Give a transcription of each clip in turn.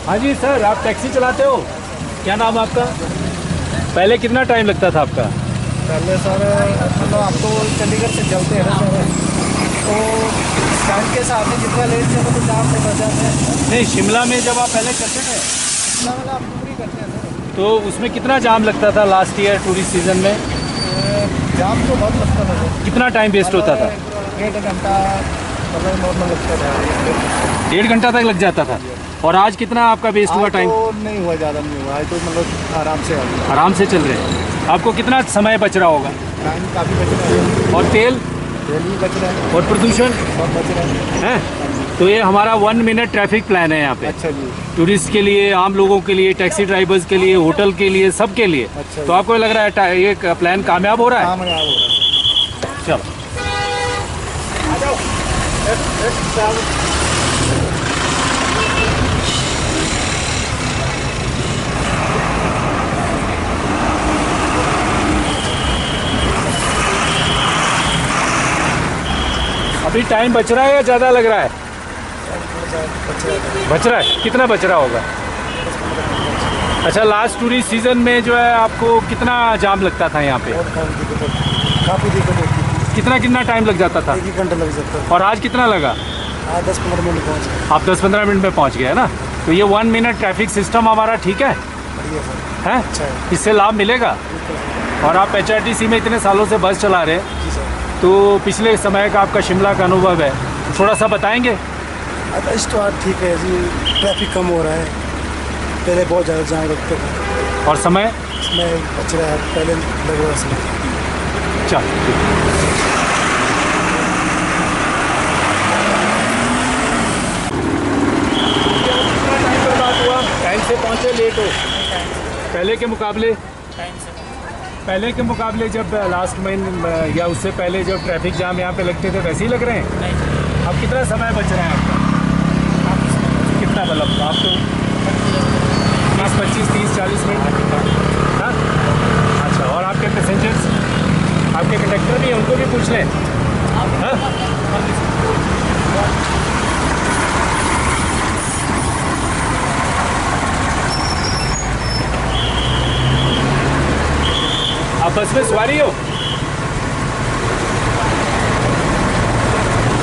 हाँ जी सर, आप टैक्सी चलाते हो? क्या नाम है आपका? पहले कितना टाइम लगता था आपका? पहले सर मतलब आप तो चंडीगढ़ से चलते हैं ना सर, तो टाइम के हिसाब से जितना लेट चलो तो जाम में फंस जाते हैं। नहीं, शिमला में जब आप पहले चलते थे इतना मतलब आप पूरी करते हैं सर। तो उसमें कितना जाम लगता था लास्ट ईयर टूरिस्ट सीजन में? जाम तो बहुत लगता था सर। कितना टाइम वेस्ट होता था? 1.5 घंटा मतलब नॉर्मल लगता था। 1.5 घंटा तक लग जाता था। और आज कितना आपका वेस्ट हुआ आज टाइम? तो नहीं हुआ, ज़्यादा नहीं हुआ आज तो, मतलब आराम से आ गया। आराम से चल रहे हैं। आपको कितना समय बच रहा होगा? टाइम काफ़ी बच रहा है। और तेल तेल भी बच रहा है और प्रदूषण सब बच रहा है। है? तो ये हमारा 1 मिनट ट्रैफिक प्लान है यहाँ पे। अच्छा जी। टूरिस्ट के लिए, आम लोगों के लिए, टैक्सी ड्राइवर्स के लिए, होटल के लिए, सब के लिए। अच्छा तो आपको लग रहा है ये प्लान कामयाब हो रहा है? काम हो रहा है। चलो। आ जाओ। अभी टाइम बच रहा है या ज़्यादा लग रहा है? बच रहा है। कितना बच रहा होगा? अच्छा, लास्ट टूरिस्ट सीजन में जो है आपको कितना जाम लगता था यहाँ पे? काफ़ी दिक्कत होती थी। कितना कितना टाइम लग जाता था? 1 घंटा लग सकता है। और आज कितना लगा? हाँ 10-15 मिनट पहुँच गए। आप 10-15 मिनट में पहुँच गए है ना? तो ये 1 मिनट ट्रैफिक सिस्टम हमारा ठीक है? बढ़िया सर। हैं? अच्छा है। इससे लाभ मिलेगा? और आप HRTC में इतने सालों से बस चला रहे हैं, जी सर। तो पिछले समय का आपका शिमला का अनुभव है, थोड़ा सा बताएंगे? अच्छा इस तो आज ठीक है जी, ट्रैफिक कम हो रहा है, पहले बहुत ज़्यादा जाम लगता था। और समय? इसमें बच रहा है, पहले लग रहा समय। चल। टाइम से पहुँचे, लेट हो? पहले के मुकाबले? पहले के मुकाबले जब लास्ट महीने या उससे पहले जब ट्रैफिक जाम यहाँ पे लगते थे वैसे ही लग रहे हैं? नहीं। अब कितना समय बच रहा है आपका? कितना मतलब आप तो 20, 25, 30, 40 मिनट? हाँ। अच्छा, और आपके पैसेंजर्स, आपके कंडक्टर भी हैं, उनको भी पूछ लें। हाँ? आप बस में सवारी हो?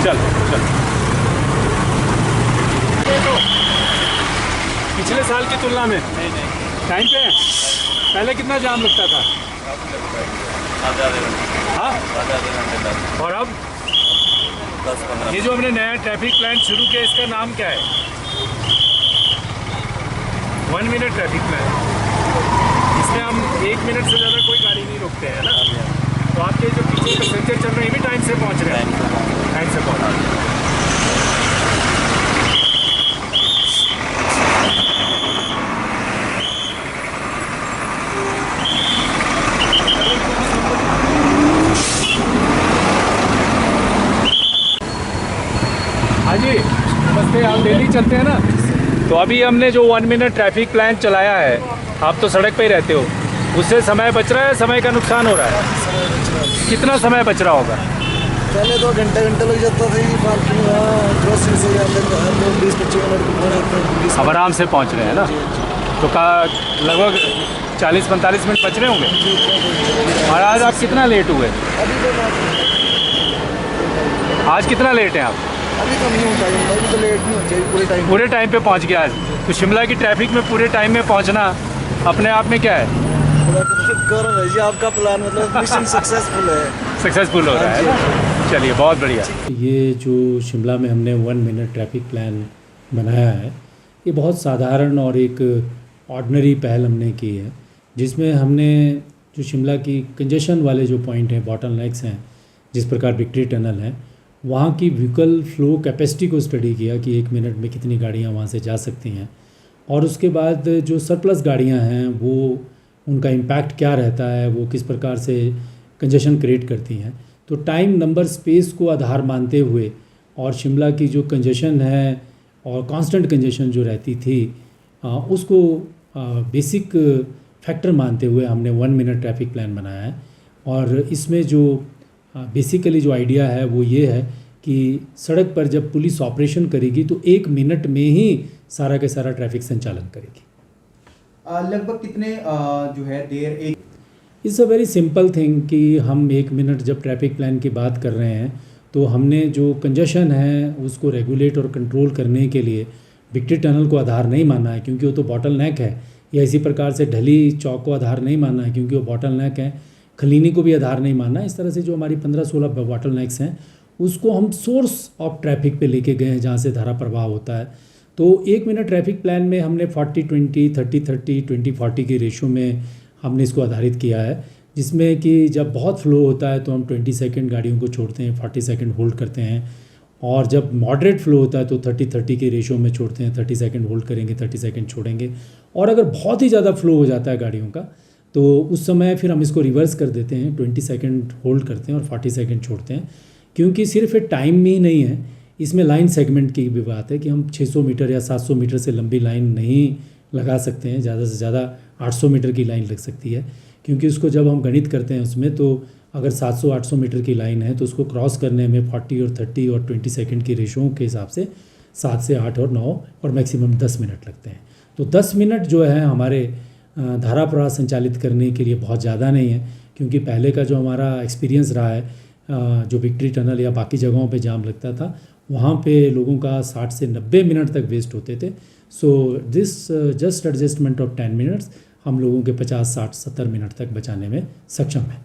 चल चल। पिछले साल की तुलना में टाइम पे है? पहले कितना जाम लगता था? हाँ? और अब? 10-15। ये जो हमने नया ट्रैफिक प्लान शुरू किया, इसका नाम क्या है? 1 मिनट ट्रैफिक प्लान। इसमें हम 1 मिनट से ज़्यादा कोई गाड़ी नहीं रोकते हैं ना? तो आपके जो पीछे पैसेंजर चल रहे हैं ये भी टाइम से पहुंच रहे हैं? टाइम से पहुंच रहे हैं। हाँ जी, नमस्ते। आप डेली चलते हैं ना? तो अभी हमने जो 1 मिनट ट्रैफिक प्लान चलाया है, आप तो सड़क पे ही रहते हो, उससे समय बच रहा है, समय का नुकसान हो रहा है? कितना समय बच रहा होगा? पहले तो घंटा लग जाता था ये पार्किंग, ग्रोसरी से जाते थे हर लोग 20-25 मिनट को पहुँच। अब आराम से पहुंच रहे हैं ना? तो का लगभग 40-45 मिनट बच रहे होंगे। और आज आप कितना लेट हुए? अभी तो आज कितना लेट हैं आप? अभी तो नहीं होता है, अभी तो लेट नहीं होता है, पूरे टाइम। पूरे टाइम पे पहुंच गया आज। तो शिमला की ट्रैफिक में पूरे टाइम में पहुंचना अपने आप में क्या है? गौरव है जी, आपका प्लान मतलब मिशन सक्सेसफुल है। सक्सेसफुल हो रहा है ना? चलिए, बहुत बढ़िया। ये जो शिमला में हमने 1 मिनट ट्रैफिक प्लान बनाया है, ये बहुत साधारण और एक ऑर्डिनरी पहल हमने की है, जिसमें हमने जो शिमला की कंजेशन वाले जो पॉइंट हैं, बॉटलनेक्स हैं, जिस प्रकार विक्ट्री टनल है, वहाँ की व्हीकल फ्लो कैपेसिटी को स्टडी किया कि 1 मिनट में कितनी गाड़ियाँ वहाँ से जा सकती हैं, और उसके बाद जो सरप्लस गाड़ियाँ हैं वो उनका इम्पैक्ट क्या रहता है, वो किस प्रकार से कंजेशन क्रिएट करती हैं। तो टाइम, नंबर, स्पेस को आधार मानते हुए और शिमला की जो कंजेशन है और कांस्टेंट कंजेशन जो रहती थी उसको बेसिक फैक्टर मानते हुए हमने 1 मिनट ट्रैफिक प्लान बनाया है। और इसमें जो बेसिकली जो आइडिया है वो ये है कि सड़क पर जब पुलिस ऑपरेशन करेगी तो 1 मिनट में ही सारा के सारा ट्रैफिक संचालन करेगी। लगभग कितने जो है देर एक it's a very simple thing कि हम 1 मिनट जब ट्रैफिक प्लान की बात कर रहे हैं तो हमने जो कंजेशन है उसको रेगुलेट और कंट्रोल करने के लिए विक्ट्री टनल को आधार नहीं माना है क्योंकि वो तो बॉटल नेक है, या इसी प्रकार से ढली चौक को आधार नहीं माना है क्योंकि वो बॉटल नेक है, खलीनी को भी आधार नहीं माना है। इस तरह से जो हमारी 15-16 बॉटल नेक्स हैं उसको हम सोर्स ऑफ ट्रैफिक पे लेके गए हैं जहाँ से धारा प्रवाह होता है। तो 1 मिनट ट्रैफिक प्लान में हमने 40-20, 30-30, 20-40 के रेशो में हमने इसको आधारित किया है, जिसमें कि जब बहुत फ्लो होता है तो हम 20 सेकंड गाड़ियों को छोड़ते हैं, 40 सेकंड होल्ड करते हैं, और जब मॉडरेट फ्लो होता है तो 30-30 के रेशो में छोड़ते हैं, 30 सेकंड होल्ड करेंगे, 30 सेकंड छोड़ेंगे। और अगर बहुत ही ज़्यादा फ्लो हो जाता है गाड़ियों का तो उस समय फिर हम इसको रिवर्स कर देते हैं, 20 सेकंड होल्ड करते हैं और 40 सेकंड छोड़ते हैं। क्योंकि सिर्फ टाइम ही नहीं है, इसमें लाइन सेगमेंट की भी बात है कि हम 600 मीटर या 700 मीटर से लंबी लाइन नहीं लगा सकते हैं, ज़्यादा से ज़्यादा 800 मीटर की लाइन लग सकती है। क्योंकि उसको जब हम गणित करते हैं उसमें तो अगर 700-800 मीटर की लाइन है तो उसको क्रॉस करने में 40 और 30 और 20 सेकंड की रेशों के हिसाब से 7 से 8 और 9 और मैक्सिमम 10 मिनट लगते हैं। तो 10 मिनट जो है हमारे धारा प्रवाह संचालित करने के लिए बहुत ज़्यादा नहीं है, क्योंकि पहले का जो हमारा एक्सपीरियंस रहा है, जो विक्ट्री टनल या बाकी जगहों पे जाम लगता था वहाँ पे लोगों का 60 से 90 मिनट तक वेस्ट होते थे। So this just adjustment of 10 minutes हम लोगों के 50, 60, 70 मिनट तक बचाने में सक्षम है।